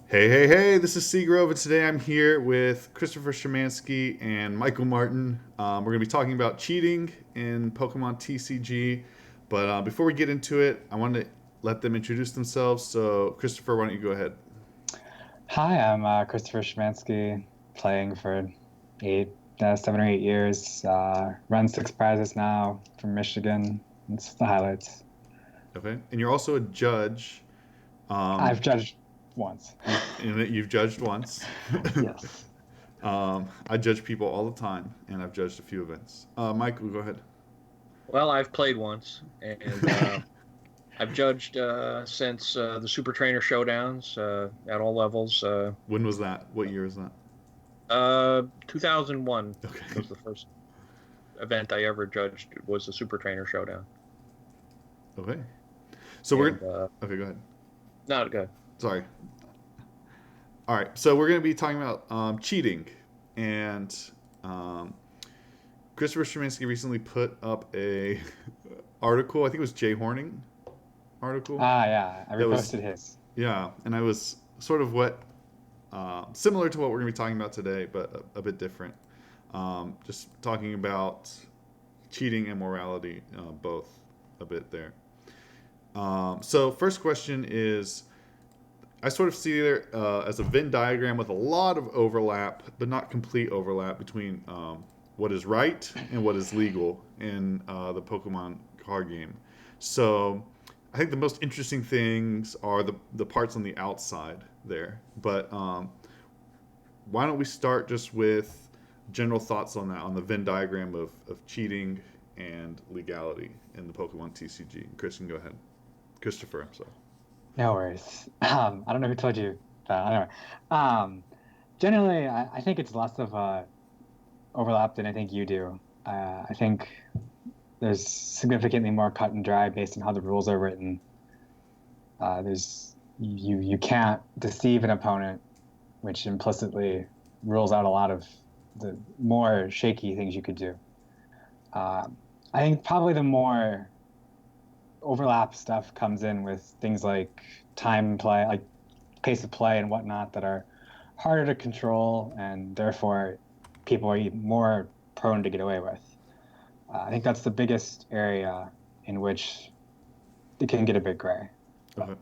Hey, hey, hey, this is Seagrove, and today I'm here with Christopher Schemanske and Michael Martin. We're going to be talking about cheating in Pokemon TCG. But before we get into it, I want to let them introduce themselves. So, Christopher, why don't you go ahead? Hi, I'm Christopher Schemanske, playing for 7 or 8 years. Run six prizes now from Michigan. It's the highlights. Okay. And you're also a judge. I've Um, judged once. you've judged once. Yes. I judge people all the time, and I've judged a few events. Michael, go ahead. Well, I've played once, and I've judged since the Super Trainer Showdowns at all levels. When was that? What year was that? 2001 Okay. was the first event I ever judged. Was the Super Trainer Showdown, Okay. So we're and okay. Go ahead. not good. Sorry. All right, so we're going to be talking about cheating, and um, Christopher Straczynski recently put up a article. I think it was Jay Horning article. Yeah, I That was reposted his. yeah, and I was sort of what similar to what we're going to be talking about today, but a bit different. Just talking about cheating and morality, both a bit there. So first question is I sort of see it as a Venn diagram with a lot of overlap, but not complete overlap between what is right and what is legal in the Pokemon card game. So I think the most interesting things are the parts on the outside there. But why don't we start just with general thoughts on that, on the Venn diagram of cheating and legality in the Pokemon TCG? Chris, can go ahead. Christopher, I'm sorry. No worries. I don't know who told you, but anyway. Um, Generally, I think it's less of a overlap than I think you do. I think there's significantly more cut and dry based on how the rules are written. There's you can't deceive an opponent, which implicitly rules out a lot of the more shaky things you could do. Uh, I think probably the more overlap stuff comes in with things like time play, like pace of play and whatnot, that are harder to control and therefore people are even more prone to get away with. I think that's the biggest area in which it can get a bit gray. Okay.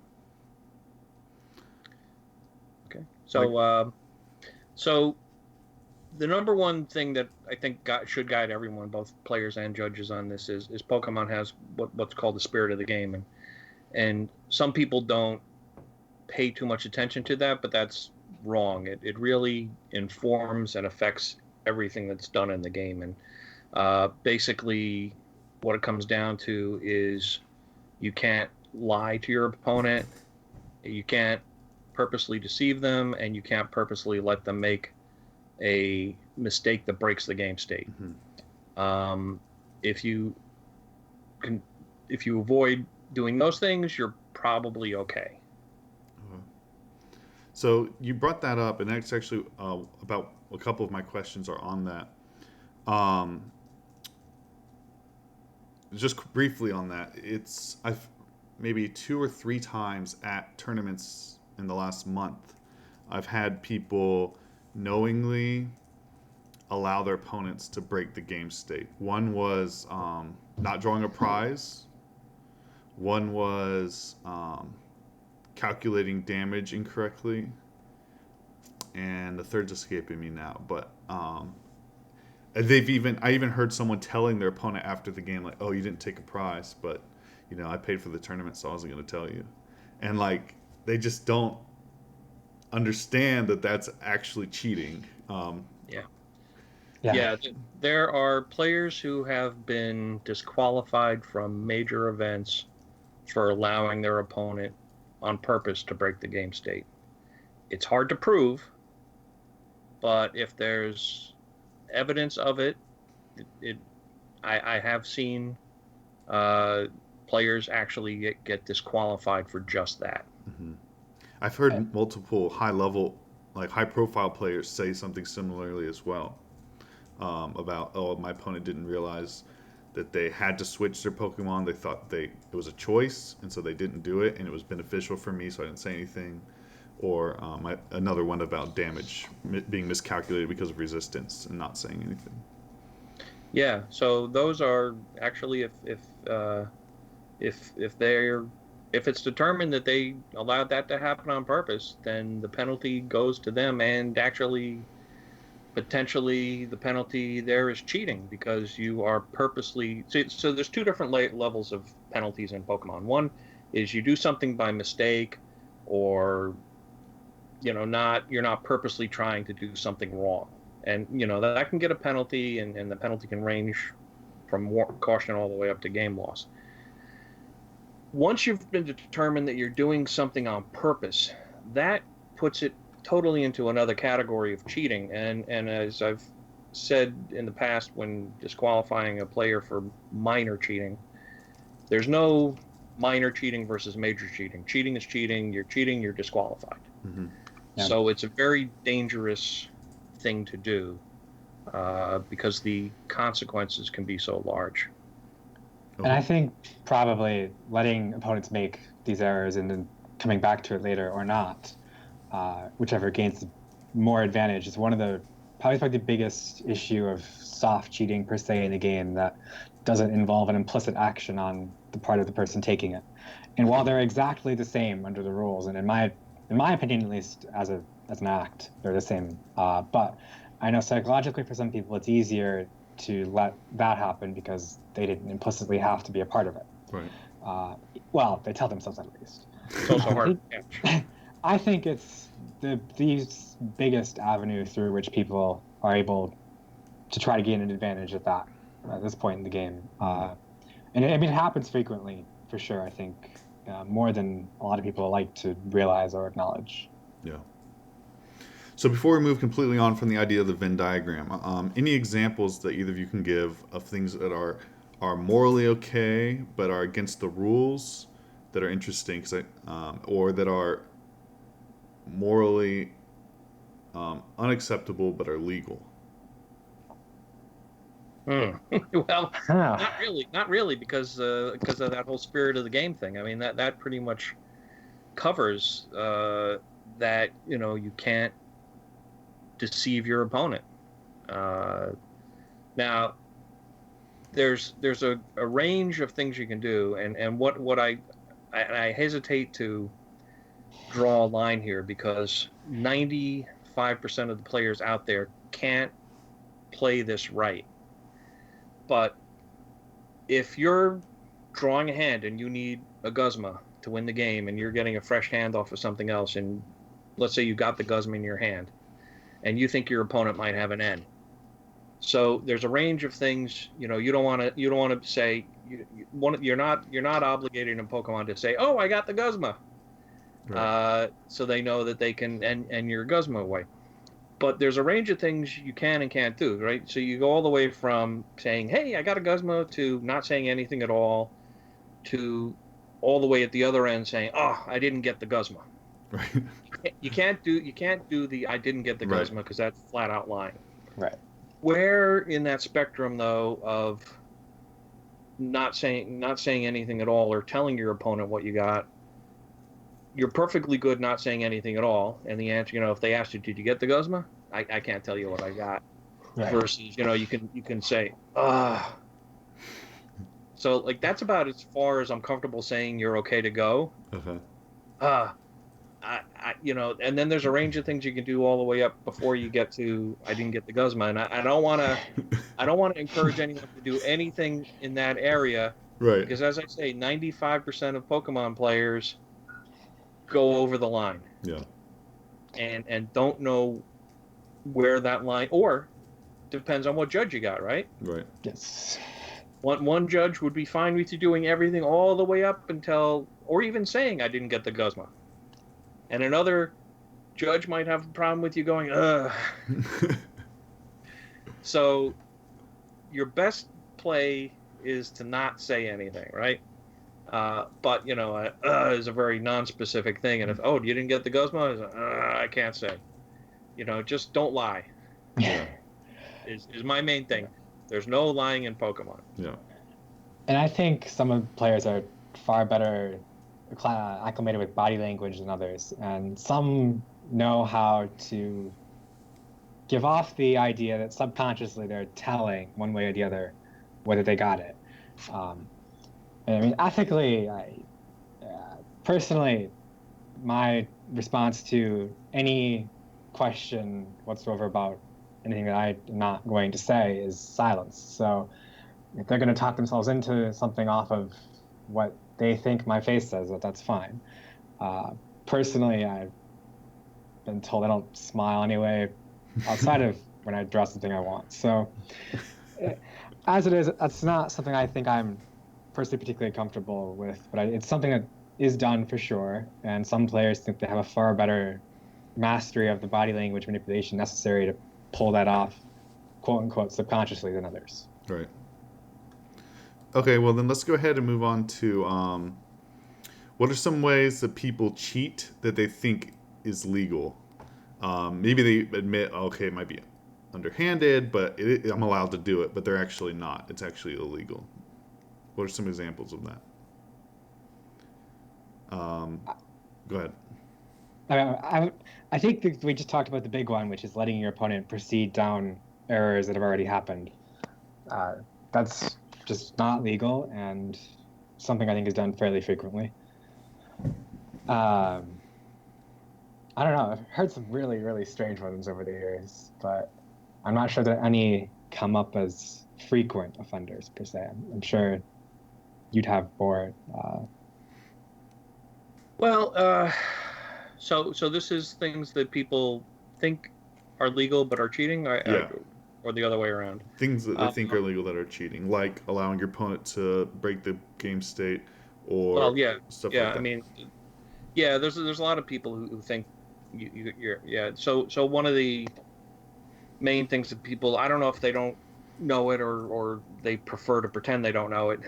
Okay, Mike? so the number one thing that I think should guide everyone, both players and judges, on this is Pokemon has what's called the spirit of the game, and some people don't pay too much attention to that, but that's wrong. It really informs and affects everything that's done in the game. And basically, what it comes down to is you can't lie to your opponent, you can't purposely deceive them, and you can't purposely let them make a mistake that breaks the game state. Mm-hmm. Um, if you can, if you avoid doing those things, you're probably okay. Okay. So you brought that up, and that's actually about a couple of my questions are on that. Um, just briefly on that, I've maybe two or three times at tournaments in the last month, I've had people knowingly allow their opponents to break the game state. One was not drawing a prize. One was calculating damage incorrectly, and the third's escaping me now. But I even heard someone telling their opponent after the game, like, "Oh, you didn't take a prize, but I paid for the tournament, so I wasn't going to tell you." And like they just don't understand that that's actually cheating. Yeah. Yeah, Yeah, there are players who have been disqualified from major events for allowing their opponent on purpose to break the game state. It's hard to prove, but if there's evidence of it I have seen uh, players actually get disqualified for just that. Mm-hmm. I've and heard multiple high level, like high profile players say something similarly as well. About, oh, my opponent didn't realize that they had to switch their Pokemon. They thought it was a choice, and so they didn't do it, and it was beneficial for me, so I didn't say anything. or another one about damage being miscalculated because of resistance and not saying anything. Yeah, so those are actually if it's determined that they allowed that to happen on purpose, then the penalty goes to them, and actually potentially the penalty there is cheating because you are purposely so there's two different levels of penalties in Pokemon. One is you do something by mistake, or you're not purposely trying to do something wrong, and that can get a penalty, and the penalty can range from caution all the way up to game loss. Once you've been determined that you're doing something on purpose, that puts it totally into another category of cheating. And as I've said in the past, when disqualifying a player for minor cheating, there's no minor cheating versus major cheating. Cheating is cheating. You're disqualified. Mm-hmm. Yeah. So it's a very dangerous thing to do because the consequences can be so large. And I think probably letting opponents make these errors and then coming back to it later or not, whichever gains more advantage, is one of the probably the biggest issue of soft cheating per se in the game that doesn't involve an implicit action on the part of the person taking it. And while they're exactly the same under the rules, and in my opinion at least, as an act, they're the same. But I know psychologically for some people it's easier to let that happen because they didn't implicitly have to be a part of it. Right. Well, they tell themselves at least. It's also hard to catch. I think it's the biggest avenue through which people are able to try to gain an advantage at this point in the game. And it happens frequently, for sure, I think, more than a lot of people like to realize or acknowledge. Yeah. So before we move completely on from the idea of the Venn diagram, any examples that either of you can give of things that are morally okay but are against the rules that are interesting, or that are morally unacceptable but are legal? Well, not really, because of that whole spirit of the game thing. I mean, that pretty much covers that you can't deceive your opponent. Now, there's a range of things you can do, and what I hesitate to draw a line here because 95% of the players out there can't play this right. But if you're drawing a hand and you need a Guzma to win the game, and you're getting a fresh hand off of something else, and let's say you got the Guzma in your hand, and you think your opponent might have an N. So there's a range of things. You don't want to say you're not obligated in Pokemon to say, "Oh, I got the Guzma," right. So they know that they can and your Guzma away. But there's a range of things you can and can't do, right? So you go all the way from saying, "Hey, I got a Guzma," to not saying anything at all, to all the way at the other end saying, "Oh, I didn't get the Guzma." Right. You can't do the "I didn't get the Guzma" because that's flat out lying. Right. Where in that spectrum though of not saying anything at all or telling your opponent what you got, you're perfectly good not saying anything at all, and the answer, if they asked you, "Did you get the Guzma?" I can't tell you what I got. Right. Versus, you can say, "Ah." So like that's about as far as I'm comfortable saying you're okay to go. Uh-huh. And then there's a range of things you can do all the way up before you get to "I didn't get the Guzma," and I don't want to encourage anyone to do anything in that area, right? Because as I say, 95% of Pokemon players go over the line, yeah, and don't know where that line, or depends on what judge you got, right? Right. Yes. One judge would be fine with you doing everything all the way up until, or even saying "I didn't get the Guzma." And another judge might have a problem with you going, "Ugh." So your best play is to not say anything, right? But is a very non-specific thing. And if, "Oh, you didn't get the Guzma," I can't say. Just don't lie. Yeah. is my main thing. There's no lying in Pokemon. Yeah. And I think some of the players are far better acclimated with body language than others, and some know how to give off the idea that subconsciously they're telling one way or the other whether they got it. Um, I mean, ethically, personally, my response to any question whatsoever about anything that I'm not going to say is silence. So if they're going to talk themselves into something off of what they think my face says, that's fine. Personally, I've been told I don't smile anyway, outside of when I dress the thing I want. So as it is, that's not something I think I'm personally particularly comfortable with, but it's something that is done for sure. And some players think they have a far better mastery of the body language manipulation necessary to pull that off, quote unquote, subconsciously than others. Right. Okay, well then let's go ahead and move on to what are some ways that people cheat that they think is legal? Maybe they admit, okay, it might be underhanded, but I'm allowed to do it, but they're actually not. It's actually illegal. What are some examples of that? Go ahead. I think that we just talked about the big one, which is letting your opponent proceed down errors that have already happened. That's just not legal and something I think is done fairly frequently. I don't know. I've heard some really, really strange ones over the years, but I'm not sure that any come up as frequent offenders per se. I'm sure you'd have more. So this is things that people think are legal but are cheating, or the other way around. Things that they think are legal that are cheating, like allowing your opponent to break the game state, or stuff like that. I mean, there's a lot of people who think you're. So one of the main things that people, I don't know if they don't know it or they prefer to pretend they don't know it,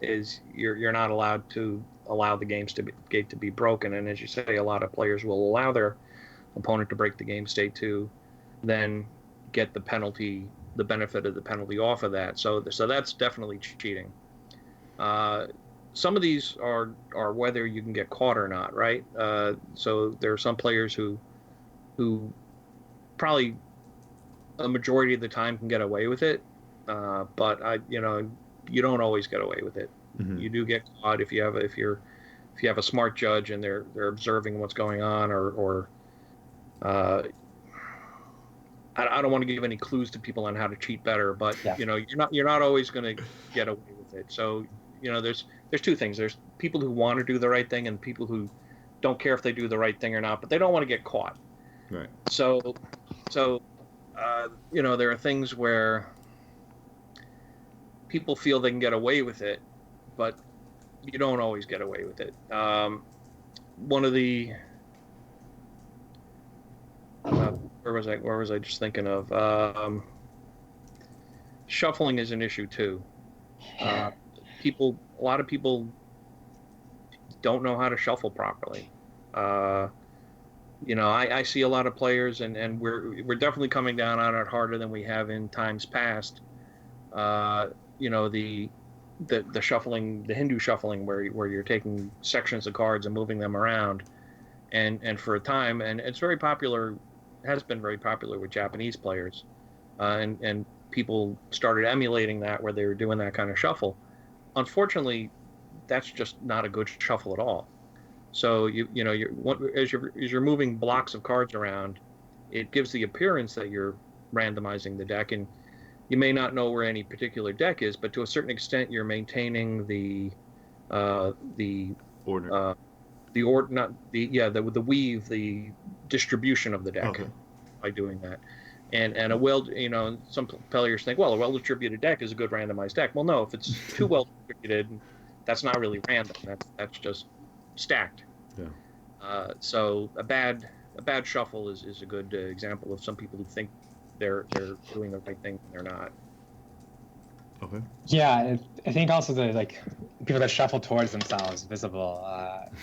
is you're not allowed to allow the gate to be broken. And as you say, a lot of players will allow their opponent to break the game state to then get the benefit of the penalty off of that. So that's definitely cheating. Some of these are whether you can get caught or not, right? So there are some players who probably a majority of the time can get away with it, but you don't always get away with it. Mm-hmm. You do get caught if you have a smart judge and they're observing what's going on, or I don't want to give any clues to people on how to cheat better, but you're not always going to get away with it. So there's two things. There's people who want to do the right thing and people who don't care if they do the right thing or not, but they don't want to get caught. Right. So there are things where people feel they can get away with it, but you don't always get away with it. One of the where was I just thinking of? Shuffling is an issue too. A lot of people don't know how to shuffle properly. I see a lot of players, and we're definitely coming down on it harder than we have in times past. The shuffling, the Hindu shuffling, where you're taking sections of cards and moving them around, and for a time, and it's very popular, has been very popular with Japanese players, and people started emulating that where they were doing that kind of shuffle. Unfortunately, that's just not a good shuffle at all. So as you're moving blocks of cards around, it gives the appearance that you're randomizing the deck, and you may not know where any particular deck is, but to a certain extent, you're maintaining the order, the weave, the distribution of the deck by doing that. And some players think, well, a well-distributed deck is a good randomized deck. Well, no, if it's too well distributed, that's not really random. That's just stacked. Yeah. So a bad shuffle is a good example of some people who think they're doing the right thing and they're not. Okay. Yeah, I think also the people that shuffle towards themselves visible.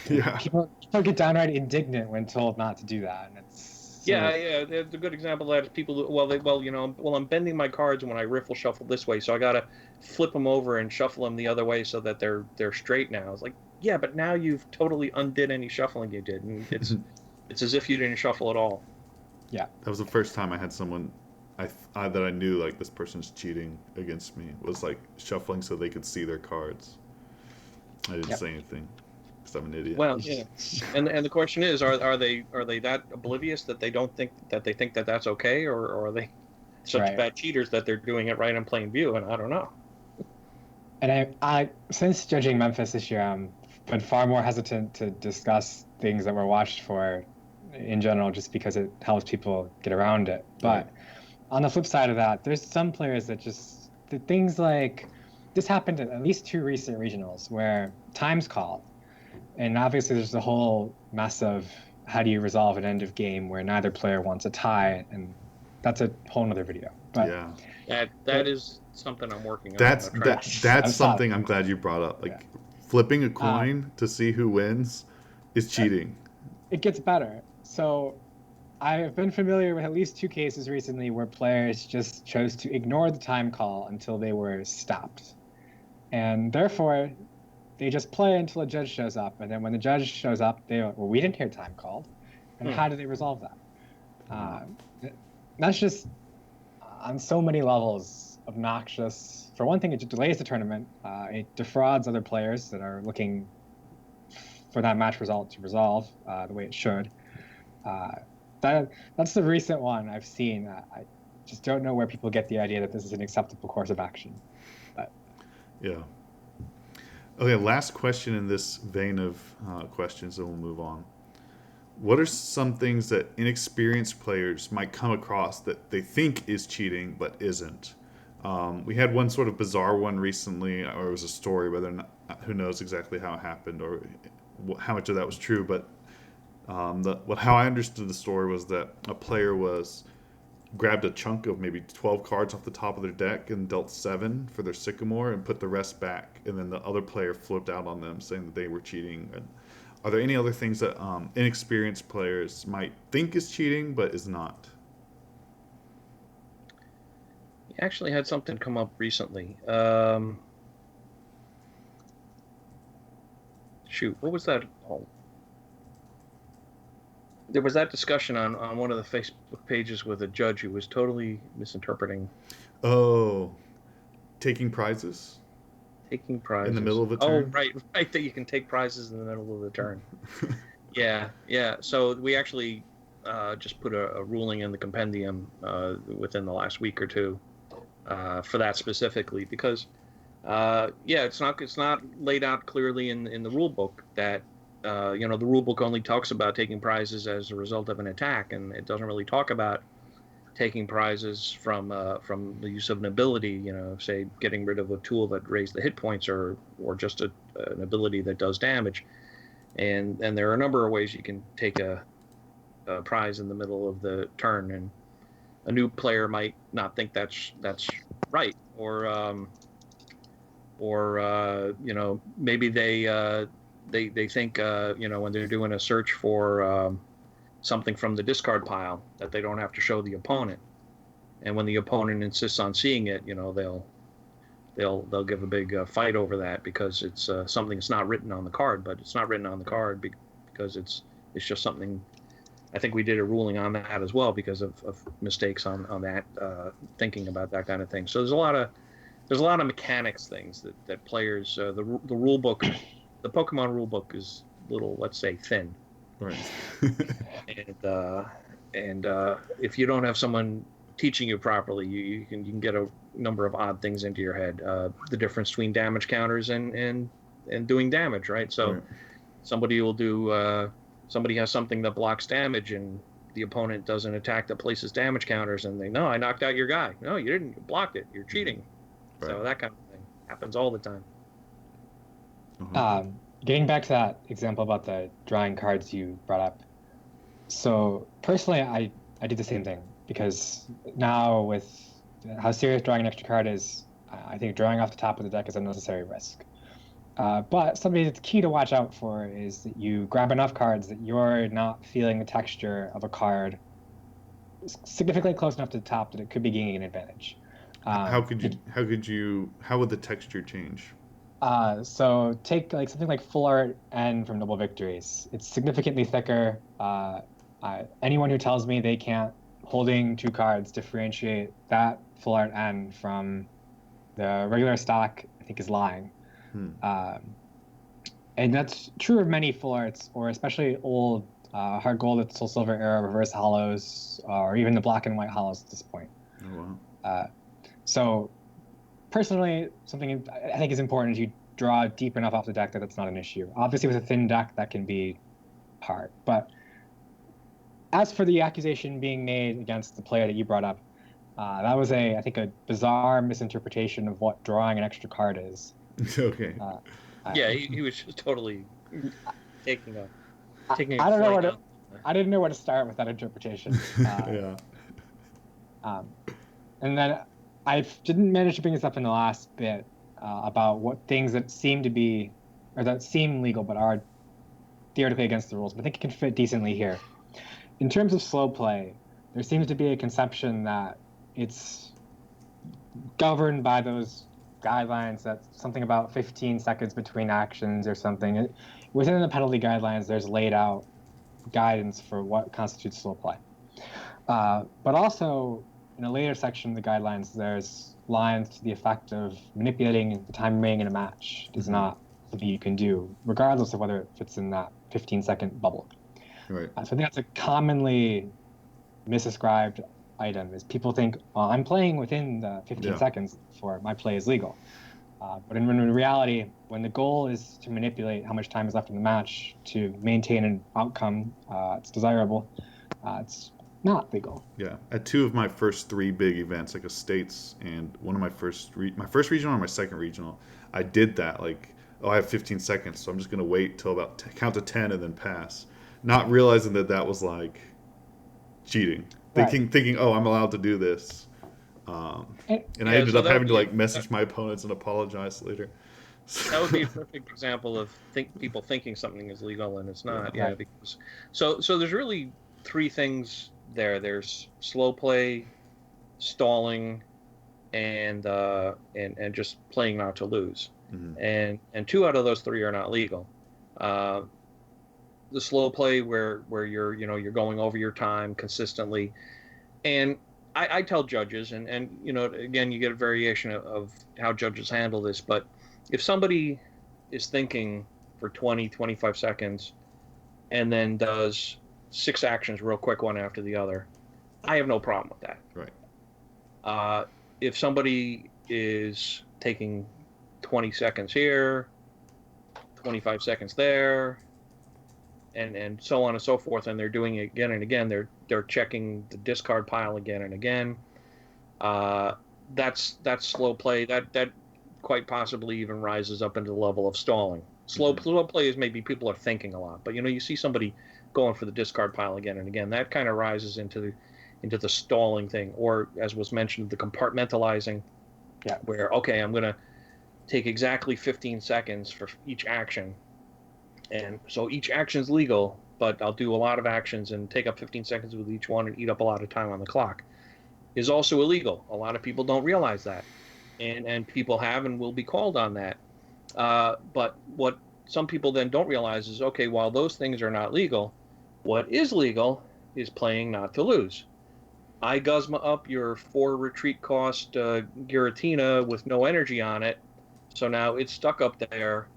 People get downright indignant when told not to do that, and it's it's a good example of that is people who, I'm bending my cards when I riffle shuffle this way, so I gotta flip them over and shuffle them the other way so that they're straight now. It's like, yeah, but now you've totally undid any shuffling you did, and it's as if you didn't shuffle at all. Yeah. That was the first time I had someone that I knew like this person's cheating against me was like shuffling so they could see their cards. I didn't Yep. say anything because I'm an idiot. Well, yeah, and the question is, are they that oblivious that they don't think that that's okay, or are they such Right. bad cheaters that they're doing it right in plain view? And I don't know. And I since judging Memphis this year, I'm been far more hesitant to discuss things that were watched for in general, just because it helps people get around it. But on the flip side of that, there's some players that just the things like this happened at least 2 recent regionals where time's called, and obviously there's the whole mess of how do you resolve an end of game where neither player wants a tie, and that's a whole nother video. But yeah, that is something I'm working on. that's I'm trying that's something I'm glad you brought up. Like flipping a coin to see who wins is cheating. It gets better. So I've been familiar with at least 2 cases recently where players just chose to ignore the time call until they were stopped. And therefore, they just play until a judge shows up. And then when the judge shows up, we didn't hear time called. And how do they resolve that? That's just on so many levels obnoxious. For one thing, it just delays the tournament. It defrauds other players that are looking for that match result to resolve the way it should. That's the recent one I've seen. I just don't know where people get the idea that this is an acceptable course of action. But yeah. Okay, last question in this vein of questions, and we'll move on. What are some things that inexperienced players might come across that they think is cheating but isn't? We had one sort of bizarre one recently, or it was a story, whether or not, who knows exactly how it happened or how much of that was true, but how I understood the story was that a player grabbed a chunk of maybe 12 cards off the top of their deck and dealt 7 for their Sycamore and put the rest back, and then the other player flipped out on them saying that they were cheating. And are there any other things that inexperienced players might think is cheating but is not? You actually had something come up recently. Shoot, what was that? Oh. There was that discussion on one of the Facebook pages with a judge who was totally misinterpreting. Oh, taking prizes? Taking prizes. In the middle of the turn? Oh, right, that you can take prizes in the middle of the turn. Yeah. So we actually just put a ruling in the compendium within the last week or two for that specifically because, it's not laid out clearly in the rule book that the rule book only talks about taking prizes as a result of an attack, and it doesn't really talk about taking prizes from the use of an ability, say getting rid of a tool that raised the hit points or just an ability that does damage. And there are a number of ways you can take a prize in the middle of the turn, and a new player might not think that's right, or maybe they think when they're doing a search for something from the discard pile that they don't have to show the opponent, and when the opponent insists on seeing it, they'll give a big fight over that because it's something that's not written on the card, but it's not written on the card because it's just something. I think we did a ruling on that as well because of mistakes on that, thinking about that kind of thing. So there's a lot of mechanics things that players the rule book, the Pokemon rule book is a little, let's say, thin. Right. and if you don't have someone teaching you properly, you can get a number of odd things into your head. The difference between damage counters and doing damage, right? So somebody will do somebody has something that blocks damage, and the opponent does an attack that places damage counters, and no, I knocked out your guy. No, you didn't. You blocked it. You're cheating. Right. So that kind of thing happens all the time. Getting back to that example about the drawing cards you brought up. So personally, I did the same thing because now with how serious drawing an extra card is, I think drawing off the top of the deck is a necessary risk. But something that's key to watch out for is that you grab enough cards that you're not feeling the texture of a card significantly close enough to the top that it could be gaining an advantage. How would the texture change? So take like something like Full Art N from Double Victories. It's significantly thicker. Anyone who tells me they can't, holding 2 cards, differentiate that Full Art N from the regular stock, I think is lying. Hmm. And that's true of many Full Arts, or especially old Hard Gold, Soul Silver era reverse hollows, or even the black and white hollows at this point. Oh, wow. So personally, something I think is important is you draw deep enough off the deck that it's not an issue. Obviously, with a thin deck, that can be hard. But as for the accusation being made against the player that you brought up, that was I think, a bizarre misinterpretation of what drawing an extra card is. Okay. Yeah, he was just totally taking a I don't know flight what out. I didn't know where to start with that interpretation. Yeah. And then I didn't manage to bring this up in the last bit about what things that seem to be, or that seem legal but are theoretically against the rules, but I think it can fit decently here. In terms of slow play, there seems to be a conception that it's governed by those guidelines, that something about 15 seconds between actions or something. Within the penalty guidelines, there's laid out guidance for what constitutes slow play. But also, in a later section of the guidelines, there's lines to the effect of manipulating the time remaining in a match is not something you can do, regardless of whether it fits in that 15-second bubble. Right. So I think that's a commonly misascribed item, is people think, well, I'm playing within the 15 seconds for my play is legal. But in reality, when the goal is to manipulate how much time is left in the match to maintain an outcome it's desirable, it's not legal. Yeah. At 2 of my first 3 big events, like a states and one of my first regional or my second regional, I did that. Like, oh, I have 15 seconds, so I'm just gonna wait till about count to 10 and then pass, not realizing that was like cheating. Thinking, oh, I'm allowed to do this. And I ended up having to like message my opponents and apologize later. That would be a perfect example of people thinking something is legal and it's not. Yeah, because so there's really 3 things there. There's slow play, stalling, and just playing not to lose. And 2 out of those 3 are not legal. The slow play where you're going over your time consistently, and I tell judges, and again, you get a variation of how judges handle this, but if somebody is thinking for 20-25 seconds and then does 6 actions real quick, one after the other, I have no problem with that. Right. If somebody is taking 20 seconds here, 25 seconds there, and so on and so forth, and they're doing it again and again, they're checking the discard pile again and again, that's slow play. That quite possibly even rises up into the level of stalling. Slow play is maybe people are thinking a lot, but you see somebody going for the discard pile again and again, that kind of rises into the stalling thing, or as was mentioned, the compartmentalizing, where okay, I'm going to take exactly 15 seconds for each action, and so each action is legal, but I'll do a lot of actions and take up 15 seconds with each one and eat up a lot of time on the clock, is also illegal. A lot of people don't realize that, and people have and will be called on that. But what some people then don't realize is, okay, while those things are not legal, what is legal is playing not to lose. I Guzma up your 4 retreat cost Giratina with no energy on it, so now it's stuck up there,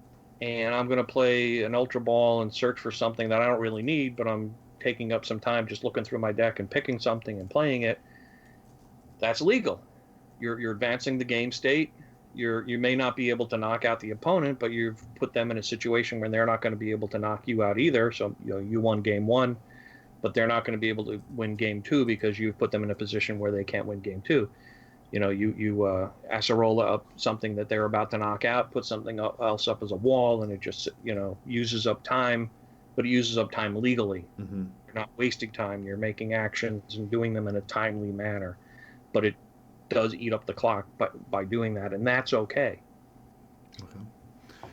and I'm going to play an Ultra Ball and search for something that I don't really need, but I'm taking up some time just looking through my deck and picking something and playing it. That's legal. You're advancing the game state. You may not be able to knock out the opponent, but you've put them in a situation where they're not going to be able to knock you out either. So you won game 1, but they're not going to be able to win game 2 because you've put them in a position where they can't win game 2. You Acerola up something that they're about to knock out, put something else up as a wall, and it just uses up time, but it uses up time legally. You're not wasting time. You're making actions and doing them in a timely manner, but it does eat up the clock by doing that, and that's okay.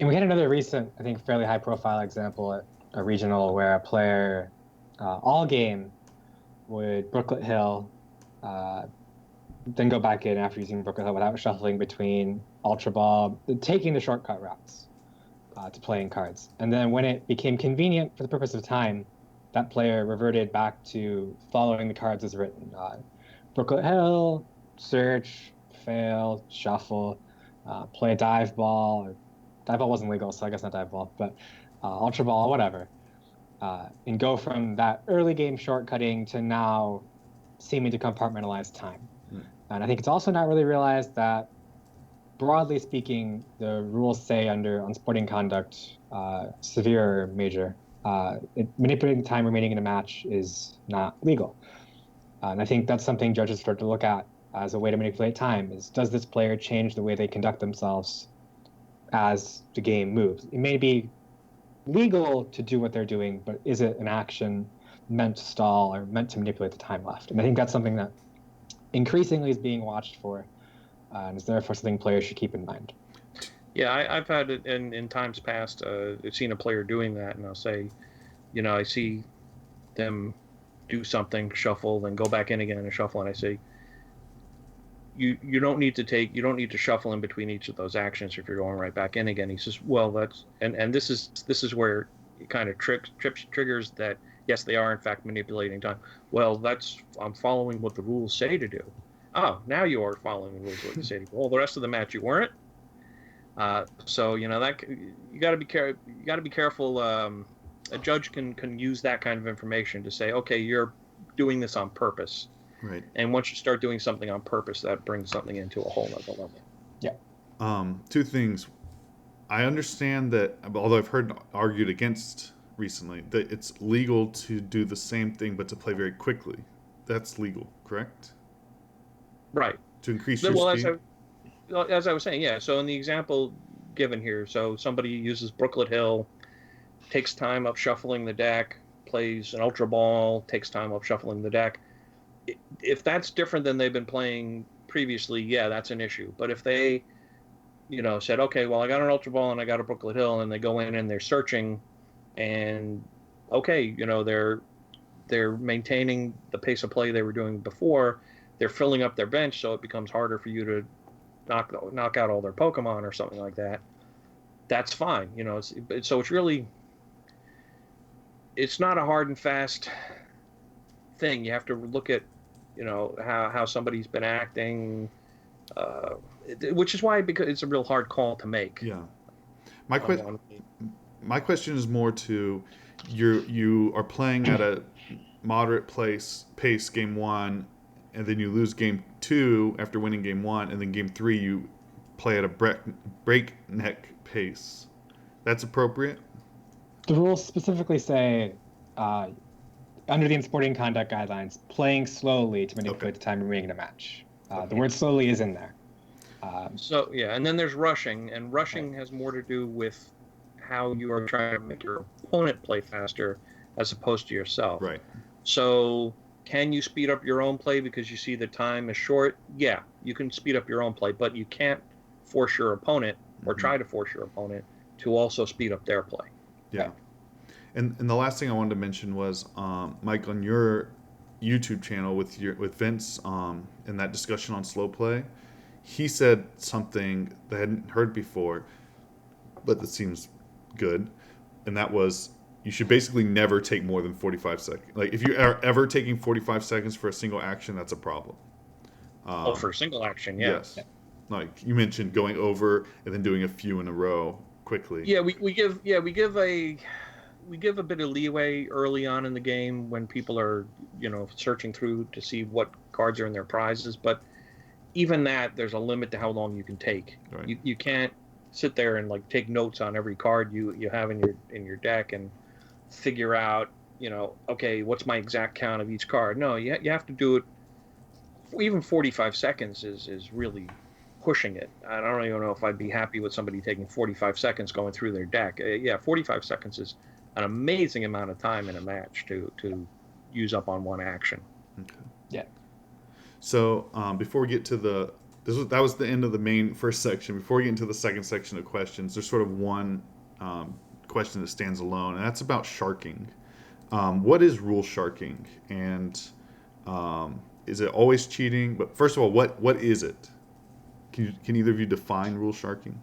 And we had another recent, I think, fairly high-profile example at a regional where a player all game would Brooklet Hill, then go back in after using Brook Hill without shuffling between Ultra Ball, taking the shortcut routes to playing cards. And then when it became convenient for the purpose of time, that player reverted back to following the cards as written. Brooklet Hill, search, fail, shuffle, play dive ball. Or dive ball wasn't legal, so I guess not dive ball, but ultra ball, whatever. And go from that early game shortcutting to now seeming to compartmentalize time. And I think it's also not really realized that, broadly speaking, the rules say under unsporting conduct, severe or major, manipulating time remaining in a match is not legal. And I think that's something judges start to look at as a way to manipulate time is, does this player change the way they conduct themselves as the game moves? It may be legal to do what they're doing, but is it an action meant to stall or meant to manipulate the time left? And I think that's something that increasingly is being watched for, and is therefore something players should keep in mind. Yeah, I've had it in times past. I've seen a player doing that, and I'll say, I see them do something, shuffle, then go back in again and shuffle, and I say, you don't need to shuffle in between each of those actions if you're going right back in again. He says, well, that's and this is where it kind of triggers that. Yes, they are in fact manipulating time. Well, I'm following what the rules say to do. Oh, now you are following the rules what you say to do. Well, the rest of the match you weren't. So that you got to be careful. A judge can use that kind of information to say, okay, you're doing this on purpose. Right. And once you start doing something on purpose, that brings something into a whole other level. Yeah. Two things. I understand that, although I've heard argued against recently, that it's legal to do the same thing but to play very quickly. That's legal, correct? Right. To increase your speed? As I was saying, yeah. So in the example given here, so somebody uses Brooklet Hill, takes time up shuffling the deck, plays an Ultra Ball, takes time up shuffling the deck. If that's different than they've been playing previously, yeah, that's an issue. But if they, said, okay, well, I got an Ultra Ball and I got a Brooklet Hill, and they go in and they're searching, and okay, they're maintaining the pace of play they were doing before. They're filling up their bench, so it becomes harder for you to knock out all their Pokemon or something like that. That's fine, so it's really, it's not a hard and fast thing. You have to look at, how somebody's been acting, which is why, because it's a real hard call to make. Yeah. My question is more to, you are playing at a moderate pace game one, and then you lose game two after winning game one, and then game three you play at a breakneck pace. That's appropriate? The rules specifically say, under the unsporting conduct guidelines, playing slowly to manipulate the time remaining in a match. The word slowly is in there. So, yeah, and then there's rushing, and rushing has more to do with how you are trying to make your opponent play faster as opposed to yourself. Right. So, can you speed up your own play because you see the time is short? Yeah, you can speed up your own play, but you can't force your opponent or try to force your opponent to also speed up their play. Yeah. And the last thing I wanted to mention was, Mike, on your YouTube channel with Vince, in that discussion on slow play, he said something that I hadn't heard before, but that seems good, and that was, you should basically never take more than 45 seconds. Like, if you are ever taking 45 seconds for a single action, that's a problem. For a single action, yeah. Yes. Like you mentioned, going over and then doing a few in a row quickly. Yeah, we give a bit of leeway early on in the game when people are, searching through to see what cards are in their prizes, but even that, there's a limit to how long you can take. Right. You can't sit there and like take notes on every card you have in your deck and figure out, okay, what's my exact count of each card. No, you have to do it. Even 45 seconds is really pushing it. I don't even know if I'd be happy with somebody taking 45 seconds going through their deck. 45 seconds is an amazing amount of time in a match to use up on one action. Okay. Yeah. So before we get to that was the end of the main first section. Before we get into the second section of questions, there's sort of one question that stands alone, and that's about sharking. What is rule sharking, and is it always cheating? But first of all, what is it? Can either of you define rule sharking?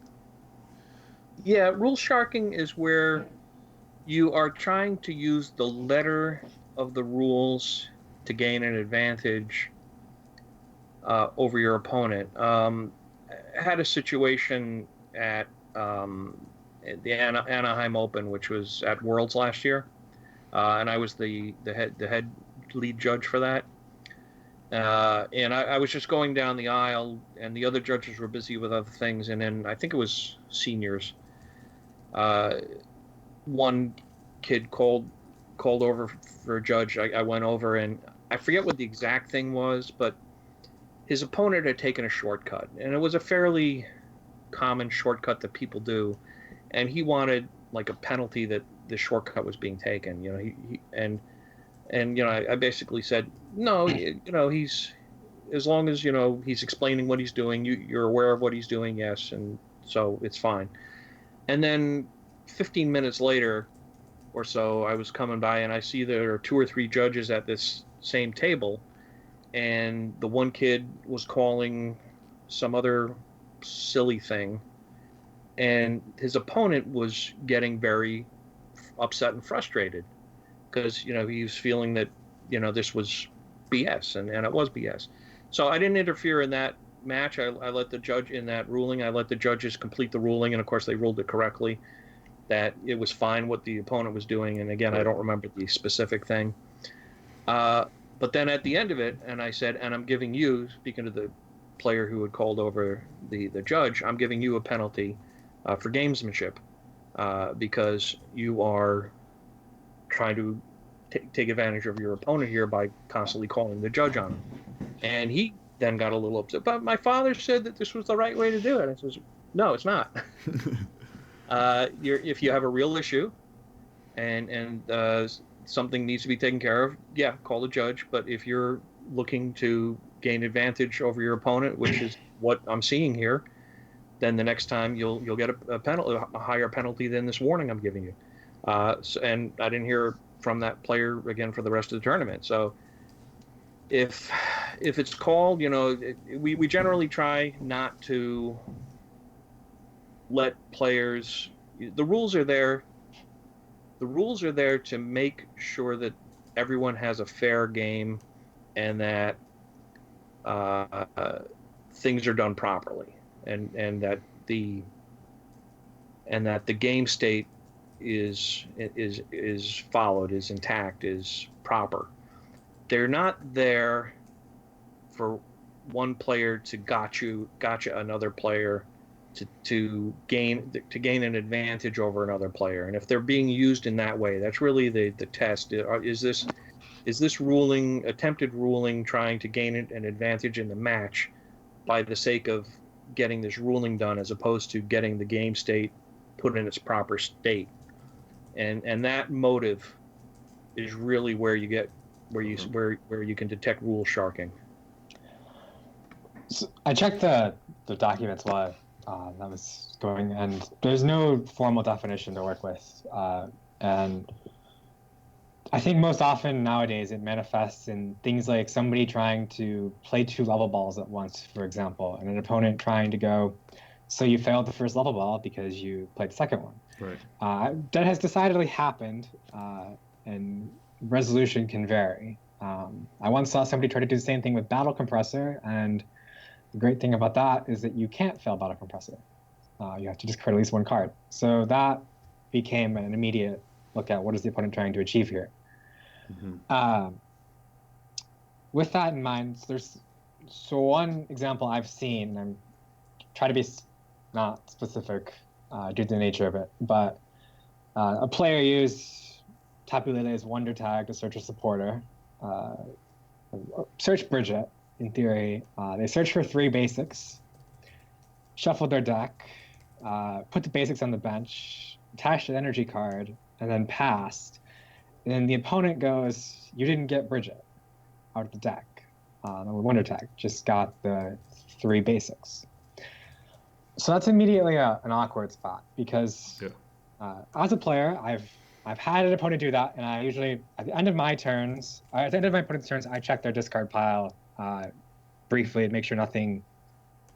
Yeah, rule sharking is where you are trying to use the letter of the rules to gain an advantage over your opponent. I had a situation at the Anaheim Open, which was at Worlds last year, and I was the head lead judge for that. And I was just going down the aisle, and the other judges were busy with other things. And then I think it was seniors. One kid called over for a judge. I went over, and I forget what the exact thing was, but his opponent had taken a shortcut, and it was a fairly common shortcut that people do, and he wanted like a penalty that the shortcut was being taken. And I basically said no. He's, as long as he's explaining what he's doing, you're aware of what he's doing, yes, and so it's fine. And then 15 minutes later or so, I was coming by and I see there are 2 or 3 judges at this same table, and the one kid was calling some other silly thing, and his opponent was getting very upset and frustrated because he was feeling that this was BS, and it was BS. So I didn't interfere in that match. I let the judge in that ruling. I let the judges complete the ruling, and of course they ruled it correctly, that it was fine what the opponent was doing. And again, I don't remember the specific thing. But then at the end of it, and I said, and I'm giving you, speaking to the player who had called over the judge, I'm giving you a penalty for gamesmanship because you are trying to take advantage of your opponent here by constantly calling the judge on him. And he then got a little upset. But my father said that this was the right way to do it. I says, no, it's not. If you have a real issue and something needs to be taken care of, yeah, call the judge. But if you're looking to gain advantage over your opponent, which is what I'm seeing here, then the next time you'll get a penalty, a higher penalty than this warning I'm giving you. And I didn't hear from that player again for the rest of the tournament. So if it's called, we generally try not to let players. The rules are there. The rules are there to make sure that everyone has a fair game and that things are done properly, and that the game state is followed, is intact, is proper. They're not there for one player to gotcha another player to gain an advantage over another player. And if they're being used in that way, that's really the test. Is this ruling, attempted ruling, trying to gain an advantage in the match by the sake of getting this ruling done, as opposed to getting the game state put in its proper state? And that motive is really where you get where you can detect rule sharking. So I checked the documents while that was going, and there's no formal definition to work with. And I think most often nowadays it manifests in things like somebody trying to play 2 level balls at once, for example, and an opponent trying to go, so you failed the first level ball because you played the second one. Right. That has decidedly happened, and resolution can vary. I once saw somebody try to do the same thing with Battle Compressor, and the great thing about that is that you can't fail Battle Compressor. You have to discard at least 1 card. So that became an immediate look at what is the opponent trying to achieve here. Mm-hmm. With that in mind, so one example I've seen, and I'm trying to be not specific due to the nature of it, but a player used Tapu Lele's Wonder Tag to search a supporter, search Bridget, in theory. They searched for 3 basics, shuffled their deck, put the basics on the bench, attached an energy card, and then passed. And then the opponent goes, you didn't get Bridget out of the deck. The Wonder Tag just got the 3 basics. So that's immediately an awkward spot, because as a player, I've had an opponent do that, and I usually, at the end of my opponent's turns, I check their discard pile briefly to make sure nothing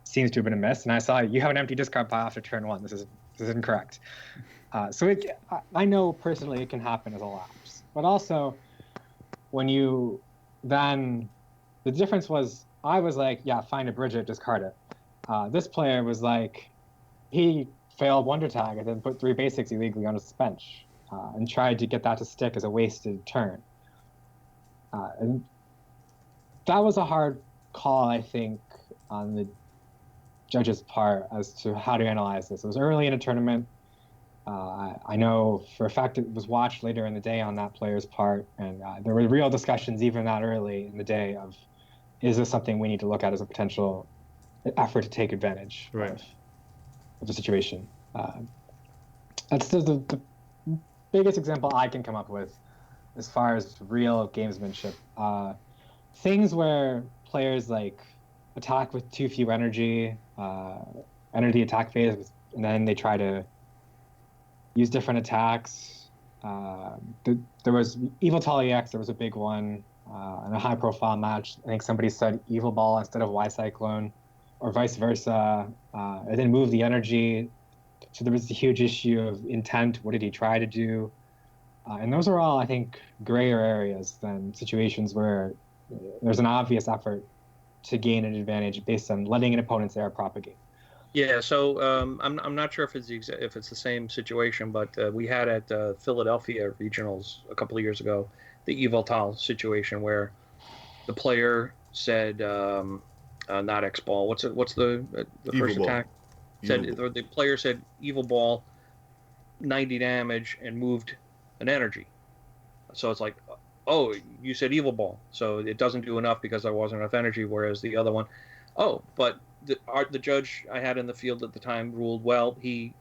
seems to have been amiss. And I saw you have an empty discard pile after turn 1. This is incorrect. So I know personally it can happen as a lapse, but also when you then the difference was I was like, yeah, find a Bridget, discard it. This player was like, he failed Wonder Tag and then put 3 basics illegally on his bench and tried to get that to stick as a wasted turn. And that was a hard call, I think, on the judge's part as to how to analyze this. It was early in a tournament. I know for a fact it was watched later in the day on that player's part, and there were real discussions even that early in the day of, is this something we need to look at as a potential effort to take advantage of the situation? That's the biggest example I can come up with as far as real gamesmanship. Things where players like attack with too few energy, enter the attack phase, and then they try to use different attacks. There was Evil Tally X, there was a big one in a high-profile match. I think somebody said Evil Ball instead of Y Cyclone, or vice versa, and then move the energy. So there was a huge issue of intent. What did he try to do? And those are all, I think, grayer areas than situations where there's an obvious effort to gain an advantage based on letting an opponent's error propagate. Yeah, so I'm not sure if it's the same situation, but we had at Philadelphia regionals a couple of years ago the Evil Tal situation where the player said not X ball. What's the first ball. attack? The player said Evil Ball, 90 damage, and moved an energy. So it's like, oh, you said Evil Ball, so it doesn't do enough because there wasn't enough energy. Whereas the other one, oh, but the judge I had in the field at the time ruled, well, he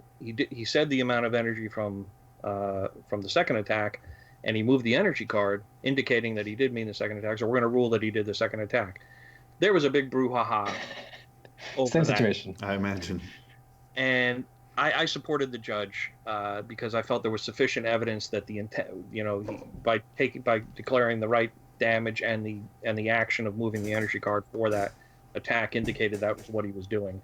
said the amount of energy from the second attack, and he moved the energy card, indicating that he did mean the second attack. So we're going to rule that he did the second attack. There was a big brouhaha over Same that. situation, I imagine. And I supported the judge because I felt there was sufficient evidence that the intent, by declaring the right damage and the action of moving the energy card for that attack indicated that was what he was doing,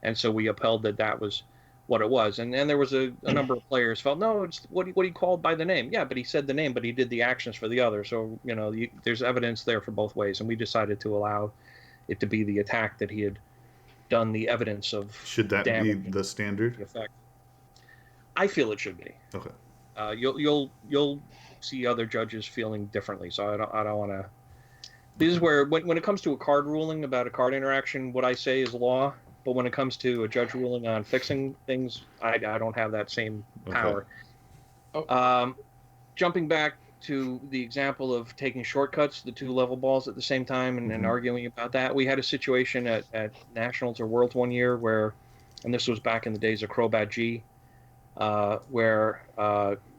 and so we upheld that was what it was. And there was a number of players felt, no, it's what he called by the name. Yeah, but he said the name, but he did the actions for the other. So there's evidence there for both ways, and we decided to allow it to be the attack that he had done the evidence of. Should that be the standard? Effect. I feel it should be. Okay. You'll see other judges feeling differently, so I don't want to. This is where when it comes to a card ruling about a card interaction, what I say is law. But when it comes to a judge ruling on fixing things, I don't have that same power. Okay. Jumping back to the example of taking shortcuts, the 2 level balls at the same time, and arguing about that. We had a situation at Nationals or Worlds one year where, and this was back in the days of Crobat G, where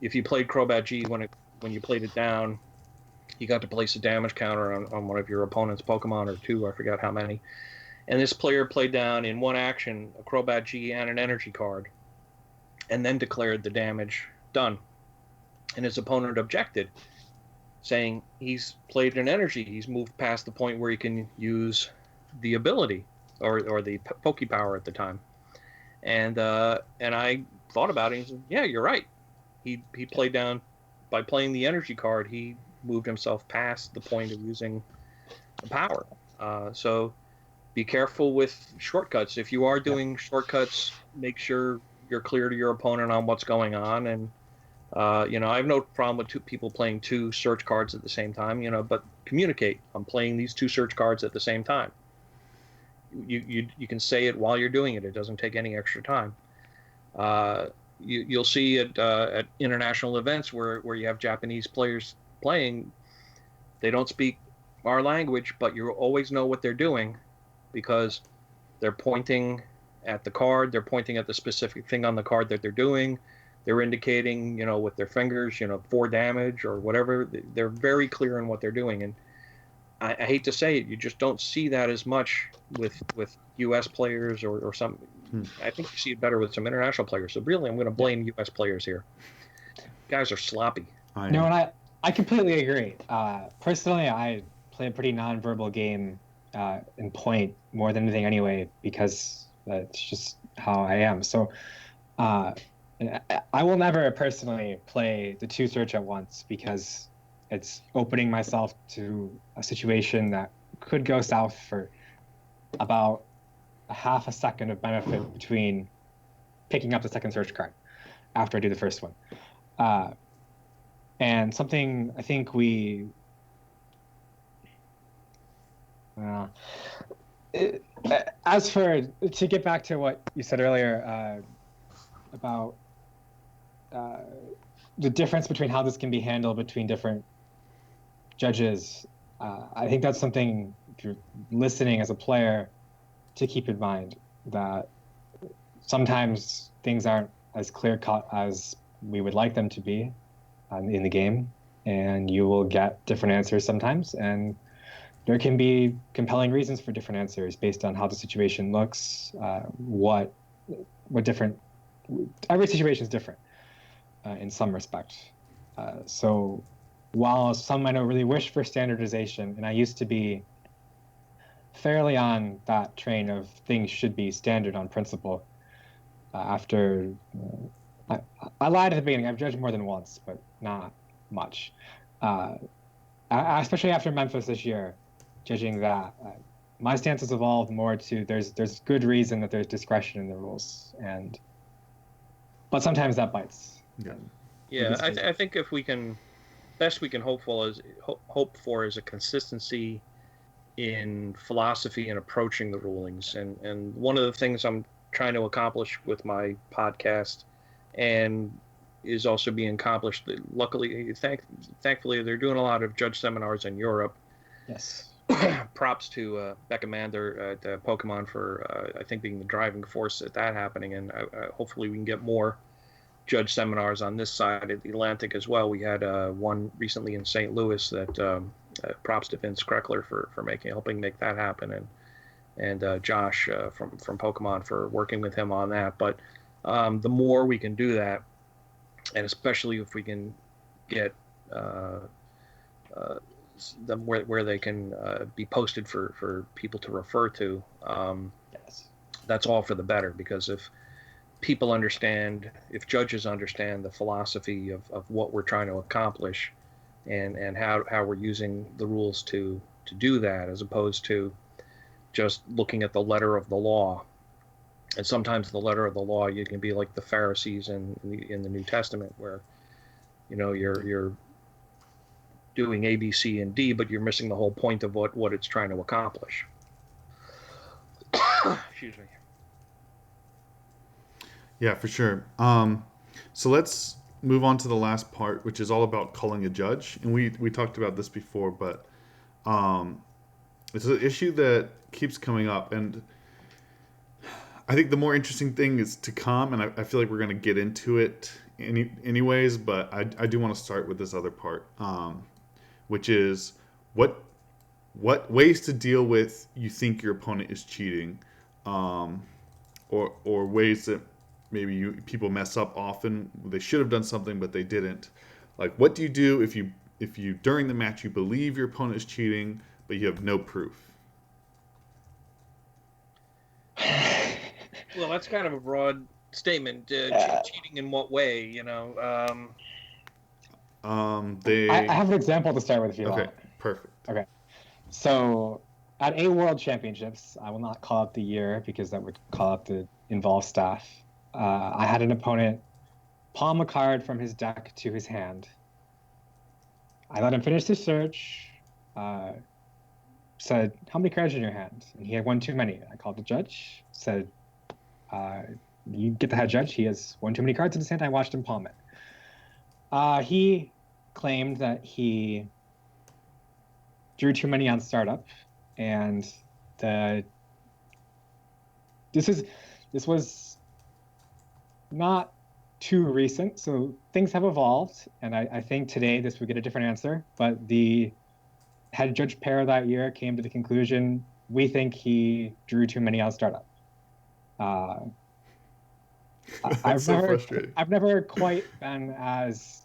if you played Crobat G when you played it down, you got to place a damage counter on one of your opponent's Pokemon, or 2, I forgot how many. And this player played down in one action a Crobat G and an energy card, and then declared the damage done. And his opponent objected, saying he's played an energy. He's moved past the point where he can use the ability or the Pokepower at the time. And I thought about it and said, yeah, you're right. He played down by playing the energy card. He moved himself past the point of using the power. So be careful with shortcuts. If you are doing shortcuts, make sure you're clear to your opponent on what's going on. And I have no problem with 2 people playing 2 search cards at the same time, but communicate. I'm playing these 2 search cards at the same time. You can say it while you're doing it. It doesn't take any extra time. You'll see at international events where you have Japanese players playing, they don't speak our language, but you always know what they're doing because they're pointing at the card, they're pointing at the specific thing on the card that they're doing, they're indicating, with their fingers, 4 damage or whatever. They're very clear in what they're doing. And I hate to say it, you just don't see that as much with U.S. players or some. I think you see it better with some international players. So really, I'm going to blame U.S. players here. Guys are sloppy. No, and I completely agree. Personally, I play a pretty non-verbal game in point more than anything anyway, because that's just how I am. So uh, I will never personally play the two search at once because it's opening myself to a situation that could go south for about a half a second of benefit between picking up the second search card after I do the first one. And something I think uh, as for to get back to what you said earlier about the difference between how this can be handled between different judges, I think that's something, if you're listening as a player, to keep in mind, that sometimes things aren't as clear cut as we would like them to be in the game, and you will get different answers sometimes, and there can be compelling reasons for different answers based on how the situation looks, what different. Every situation is different in some respect. So while some might not really wish for standardization, and I used to be fairly on that train of things should be standard on principle. After I lied at the beginning, I've judged more than once, but not much. Especially after Memphis this year, judging that, my stance has evolved more to there's good reason that there's discretion in the rules, but sometimes that bites. Yeah, I think if we can, best we can hope for is a consistency in philosophy and approaching the rulings. And one of the things I'm trying to accomplish with my podcast, and is also being accomplished. Luckily, thankfully, they're doing a lot of judge seminars in Europe. Yes. Props to Becca Mander at Pokemon for I think being the driving force at that happening, and hopefully we can get more judge seminars on this side of the Atlantic as well. We had one recently in St. Louis that props to Vince Kreckler for helping make that happen, and Josh from Pokemon for working with him on that. But the more we can do that, and especially if we can get them where they can be posted for people to refer to, yes, that's all for the better. Because if people understand, if judges understand the philosophy of what we're trying to accomplish, and how we're using the rules to do that, as opposed to just looking at the letter of the law. And sometimes the letter of the law, you can be like the Pharisees in the New Testament, where you're doing A, B, C, and D, but you're missing the whole point of what it's trying to accomplish. Excuse me. Yeah, for sure. So let's move on to the last part, which is all about calling a judge. And we talked about this before, but it's an issue that keeps coming up. And I think the more interesting thing is to come, and I feel like we're going to get into it anyways, but I do want to start with this other part, which is what ways to deal with you think your opponent is cheating, or ways that maybe people mess up often. They should have done something, but they didn't. Like, what do you do if you during the match you believe your opponent is cheating, but you have no proof? Well, that's kind of a broad statement. Cheating in what way? I have an example to start with if you want. Okay, perfect. Okay. So at A World Championships, I will not call out the year because that would call out the involved staff. I had an opponent palm a card from his deck to his hand. I let him finish his search, said, "How many cards are in your hand?" And he had one too many. I called the judge, said, "You get the head judge. He has one too many cards in his hand." I watched him palm it. He claimed that he drew too many on startup, and this was not too recent, so things have evolved, and I think today this would get a different answer. But the head judge pair that year came to the conclusion, we think he drew too many on startup. I've never quite been as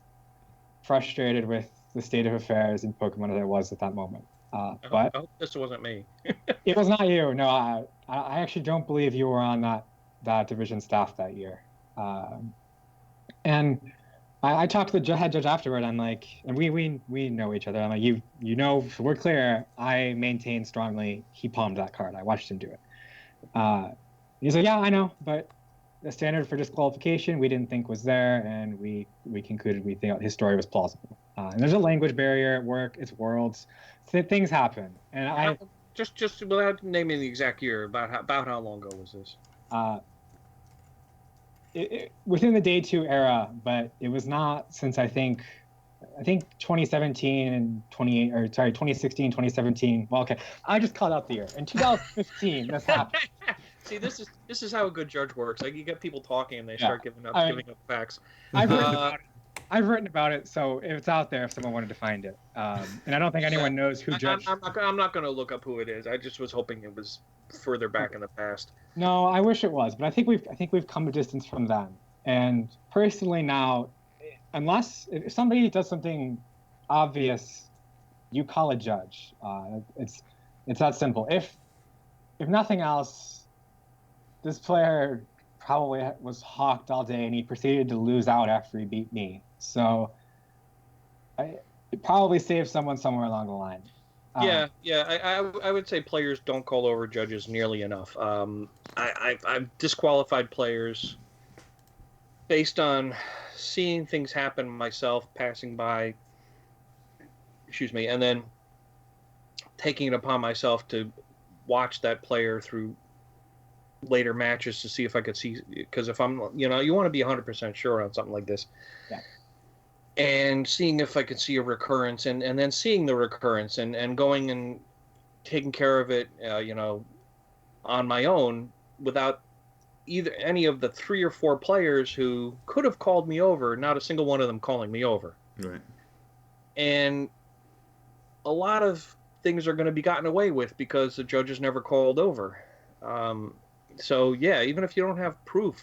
frustrated with the state of affairs in Pokemon as I was at that moment. But I hope this wasn't me. it was not you. No, I actually don't believe you were on that division staff that year. And I talked to the head judge afterward. I'm like, and we know each other. I'm like, you know, so we're clear. I maintain strongly he palmed that card. I watched him do it. He's like, yeah, I know, but the standard for disqualification we didn't think was there, and we concluded we think his story was plausible. And there's a language barrier at work. It's worlds. Things happen, and I just without naming the exact year, about how long ago was this? Within the day two era, but it was not since I think 2017 and 28 or sorry 2016 2017. Well, okay, I just called out the year. In 2015 this happened. See, this is how a good judge works. Like, you get people talking and they start giving up facts. I've written about it, so it's out there if someone wanted to find it. And I don't think anyone knows who judged. I'm not going to look up who it is. I just was hoping it was further back in the past. No, I wish it was, but I think we've come a distance from then. And personally now, unless if somebody does something obvious, you call a judge. It's that simple. If nothing else, this player probably was hawked all day, and he proceeded to lose out after he beat me. So it probably saved someone somewhere along the line. I would say players don't call over judges nearly enough. I've disqualified players based on seeing things happen myself, passing by, and then taking it upon myself to watch that player through later matches to see if I could see, because if I'm, you want to be 100% sure on something like this. Yeah. And seeing if I could see a recurrence, and then seeing the recurrence and going and taking care of it, on my own without either any of the 3 or 4 players who could have called me over, not a single one of them calling me over. Right. And a lot of things are going to be gotten away with because the judges never called over. So yeah, even if you don't have proof,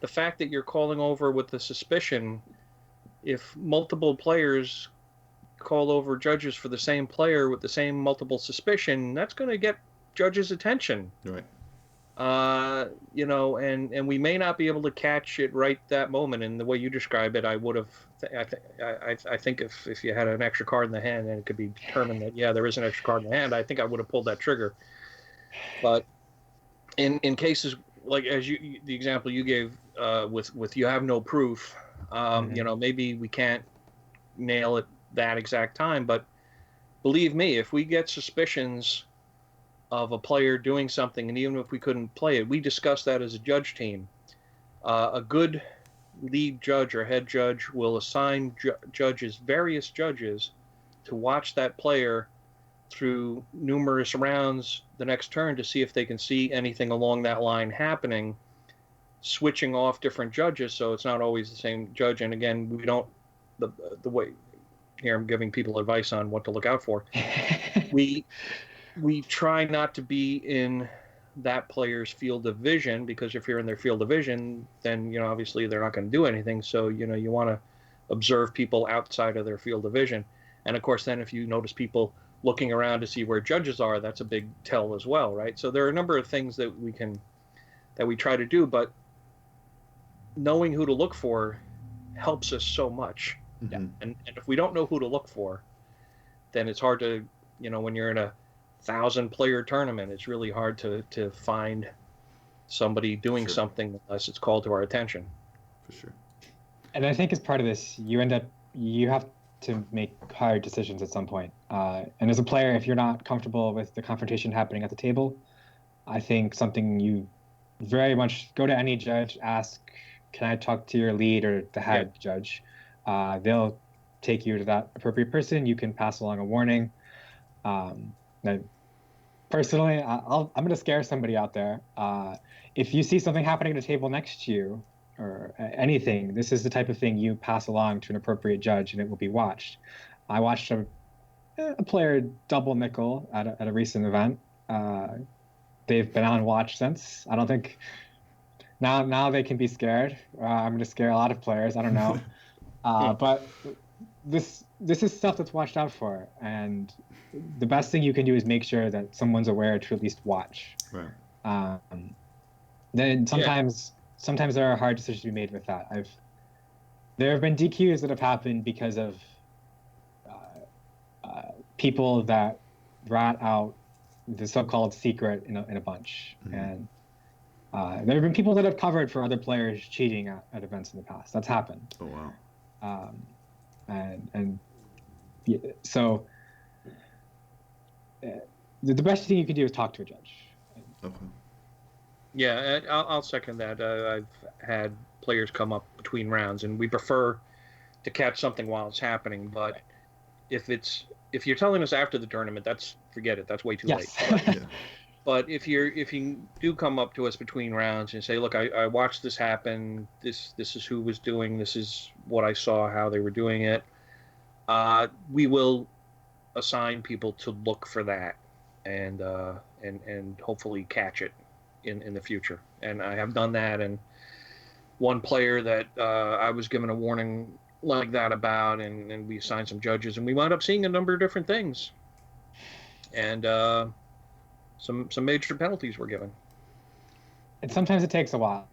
the fact that you're calling over with the suspicion, if multiple players call over judges for the same player with the same multiple suspicion, that's going to get judges' attention. Right. And we may not be able to catch it right that moment. And the way you describe it, I would have. I think if you had an extra card in the hand and it could be determined that there is an extra card in the hand, I think I would have pulled that trigger. But in cases like the example you gave with you have no proof, maybe we can't nail it that exact time. But believe me, if we get suspicions of a player doing something, and even if we couldn't play it, we discuss that as a judge team. A good lead judge or head judge will assign various judges, to watch that player through numerous rounds the next turn to see if they can see anything along that line happening, switching off different judges so it's not always the same judge. And again, we don't, the way, here I'm giving people advice on what to look out for. We try not to be in that player's field of vision, because if you're in their field of vision, then obviously they're not going to do anything. So you want to observe people outside of their field of vision. And of course, then if you notice people looking around to see where judges are, that's a big tell as well, right? So there are a number of things that we try to do, but knowing who to look for helps us so much. Mm-hmm. And if we don't know who to look for, then it's hard to, when you're in a 1,000-player tournament, it's really hard to find somebody doing something unless it's called to our attention. For sure. And I think as part of this, you have to make hard decisions at some point. And as a player, if you're not comfortable with the confrontation happening at the table, I think something you very much go to any judge, ask, can I talk to your lead or the head judge? They'll take you to that appropriate person. You can pass along a warning. Now, personally, I'm going to scare somebody out there. If you see something happening at a table next to you, or anything, this is the type of thing you pass along to an appropriate judge, and it will be watched. I watched a player double nickel at a recent event. They've been on watch since. I don't think now they can be scared. I'm going to scare a lot of players. I don't know, but this is stuff that's watched out for, and the best thing you can do is make sure that someone's aware to at least watch. Right. Then sometimes there are hard decisions to be made with that. There have been DQs that have happened because of people that rat out the so-called secret in a bunch. Mm-hmm. And there have been people that have covered for other players cheating at events in the past. That's happened. Oh wow. So the best thing you can do is talk to a judge. Okay. Yeah, I'll second that. I've had players come up between rounds, and we prefer to catch something while it's happening. But if you're telling us after the tournament, forget it. That's way too late. But if you do come up to us between rounds and say, look, I watched this happen. This is who was doing. This is what I saw. How they were doing it. We will assign people to look for that, and hopefully catch it in the future. And I have done that. And one player that I was given a warning like that about, and we assigned some judges, and we wound up seeing a number of different things, and some major penalties were given. And sometimes it takes a while,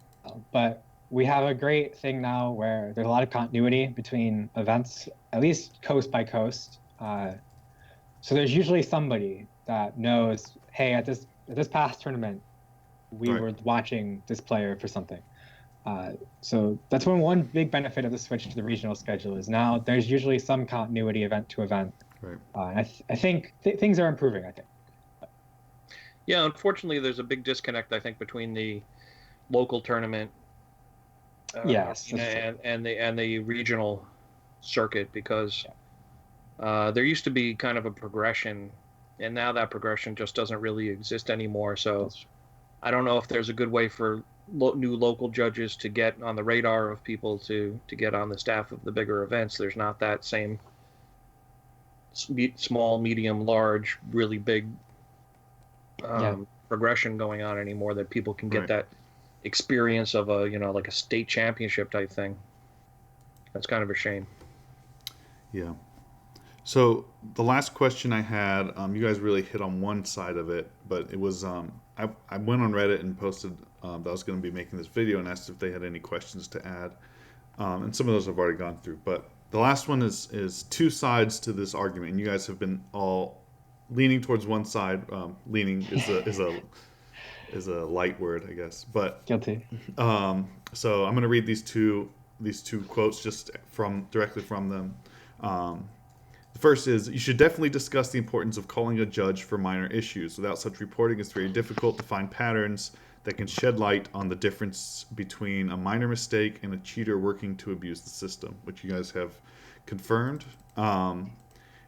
but we have a great thing now where there's a lot of continuity between events, at least coast by coast. So there's usually somebody that knows, hey, at this past tournament, we were watching this player for something. So that's one big benefit of the switch to the regional schedule is now there's usually some continuity event to event. Right. I think things are improving, I think. Yeah, unfortunately, there's a big disconnect, I think, between the local tournament and the regional circuit, because there used to be kind of a progression, and now that progression just doesn't really exist anymore. So I don't know if there's a good way for new local judges to get on the radar of people to get on the staff of the bigger events. There's not that same small, medium, large, really big progression going on anymore, that people can get that experience of like a state championship type thing. That's kind of a shame. Yeah. So the last question I had, you guys really hit on one side of it, but it was I went on Reddit and posted that I was going to be making this video and asked if they had any questions to add, and some of those I've already gone through. But the last one is two sides to this argument, and you guys have been all leaning towards one side. Leaning is a light word, I guess. But guilty. So I'm going to read these two quotes just directly from them. The first is, you should definitely discuss the importance of calling a judge for minor issues. Without such reporting, it's very difficult to find patterns that can shed light on the difference between a minor mistake and a cheater working to abuse the system, which you guys have confirmed. And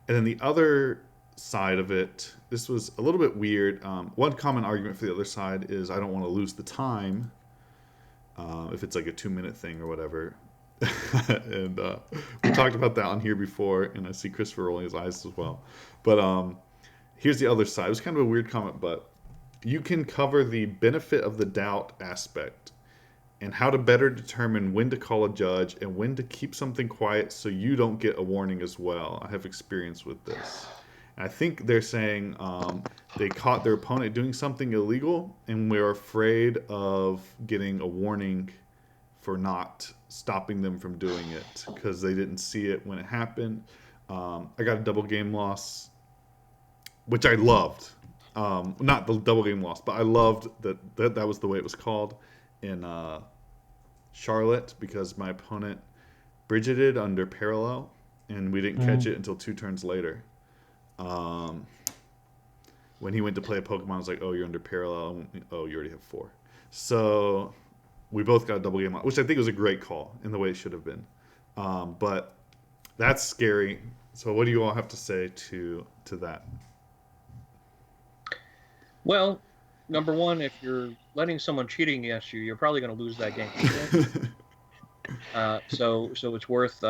then the other side of it, this was a little bit weird. One common argument for the other side is, I don't want to lose the time if it's like a 2-minute thing or whatever. And we talked about that on here before, and I see Christopher rolling his eyes as well. But here's the other side. It was kind of a weird comment, but you can cover the benefit of the doubt aspect and how to better determine when to call a judge and when to keep something quiet so you don't get a warning as well. I have experience with this. And I think they're saying they caught their opponent doing something illegal, and we're afraid of getting a warning for not stopping them from doing it because they didn't see it when it happened. I got a double game loss, which I loved. Not the double game loss, but I loved that was the way it was called in Charlotte, because my opponent Bridgeted under parallel, and we didn't catch it until 2 turns later. When he went to play a Pokemon, I was like, oh, you're under parallel. Oh, you already have 4. So we both got a double game, which I think was a great call in the way it should have been. But that's scary. So what do you all have to say to that? Well, number one, if you're letting someone cheating against you, you're probably going to lose that game. So it's worth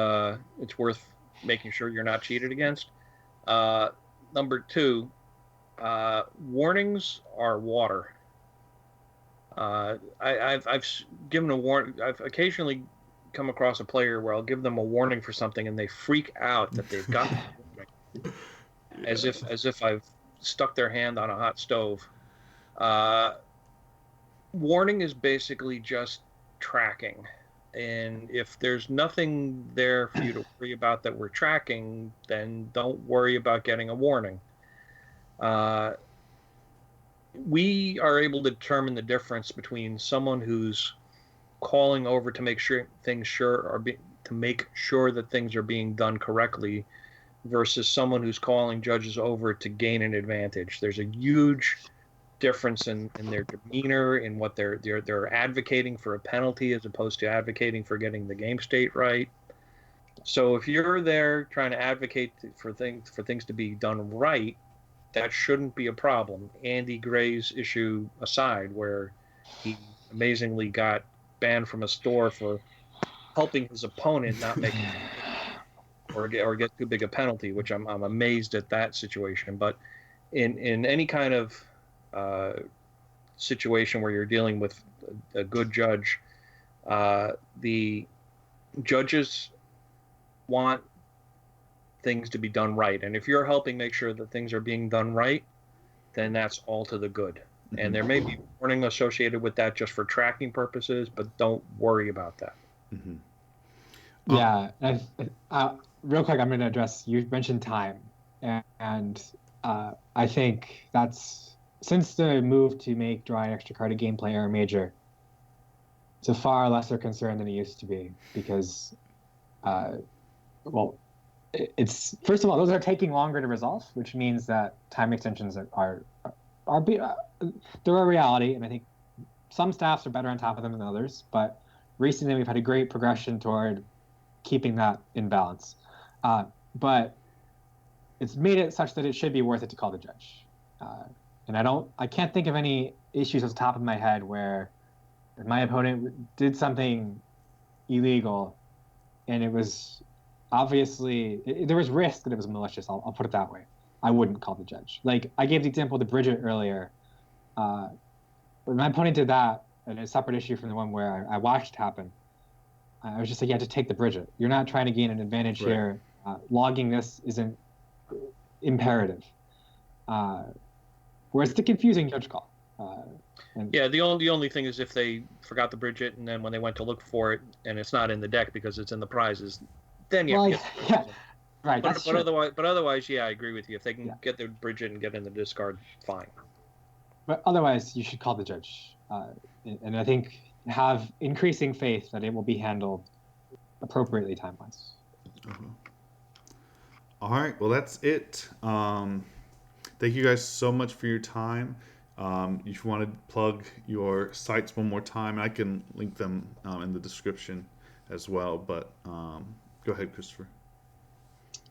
making sure you're not cheated against. Number 2, warnings are water. I've given a warning. I've occasionally come across a player where I'll give them a warning for something and they freak out that they've got. as if I've stuck their hand on a hot stove. Warning is basically just tracking. And if there's nothing there for you to worry about that we're tracking, then don't worry about getting a warning. We are able to determine the difference between someone who's calling over to make sure that things are being done correctly versus someone who's calling judges over to gain an advantage. There's a huge difference in their demeanor, in what they're advocating for a penalty as opposed to advocating for getting the game state right. So if you're there trying to advocate for things to be done right, that shouldn't be a problem. Andy Gray's issue aside, where he amazingly got banned from a store for helping his opponent not make or get too big a penalty, which I'm amazed at that situation. But in any kind of situation where you're dealing with a good judge, the judges want things to be done right, and if you're helping make sure that things are being done right, then that's all to the good. Mm-hmm. And there may be warning associated with that just for tracking purposes, but don't worry about that. Mm-hmm. Yeah, real quick, I'm going to address, you mentioned time, and I think that's, since the move to make drawing extra card a gameplay error major, it's a far lesser concern than it used to be, because it's, first of all, those are taking longer to resolve, which means that time extensions are they're a reality, and I think some staffs are better on top of them than others, but recently we've had a great progression toward keeping that in balance. But it's made it such that it should be worth it to call the judge. And I can't think of any issues off the top of my head where my opponent did something illegal and it was obviously, there was risk that it was malicious. I'll put it that way. I wouldn't call the judge. Like, I gave the example to Bridget earlier. When my opponent did that, and a separate issue from the one where I watched it happen, I was just like, yeah, just take the Bridget. You're not trying to gain an advantage here. Logging this isn't imperative. Whereas the confusing judge call. The only thing is if they forgot the Bridget and then when they went to look for it and it's not in the deck because it's in the prizes, then you have to get right. But otherwise, yeah, I agree with you. If they can get the Bridget and get in the discard, fine. But otherwise, you should call the judge, and I think have increasing faith that it will be handled appropriately time-wise. Uh-huh. All right, well, that's it. Thank you guys so much for your time. If you want to plug your sites one more time, I can link them in the description as well. But go ahead, Christopher.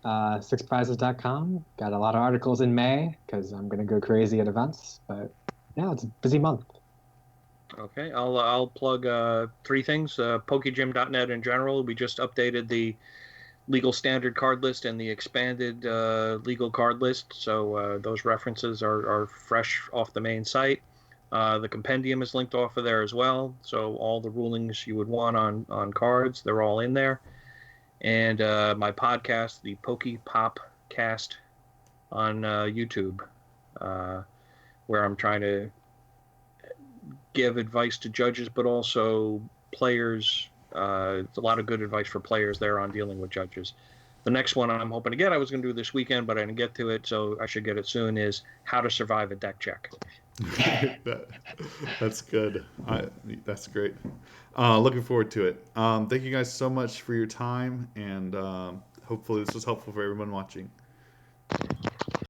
Sixprizes.com. Got a lot of articles in May because I'm going to go crazy at events. But yeah, it's a busy month. Okay, I'll plug three things. Pokegym.net in general. We just updated the legal standard card list and the expanded legal card list. So those references are fresh off the main site. The compendium is linked off of there as well. So all the rulings you would want on cards, they're all in there. And my podcast, the PokePop cast on YouTube, where I'm trying to give advice to judges, but also players. It's a lot of good advice for players there on dealing with judges. The next one I'm hoping to get, I was going to do this weekend, but I didn't get to it, so I should get it soon, is How to Survive a Deck Check. That's good. That's great. Looking forward to it. Thank you guys so much for your time, and hopefully this was helpful for everyone watching.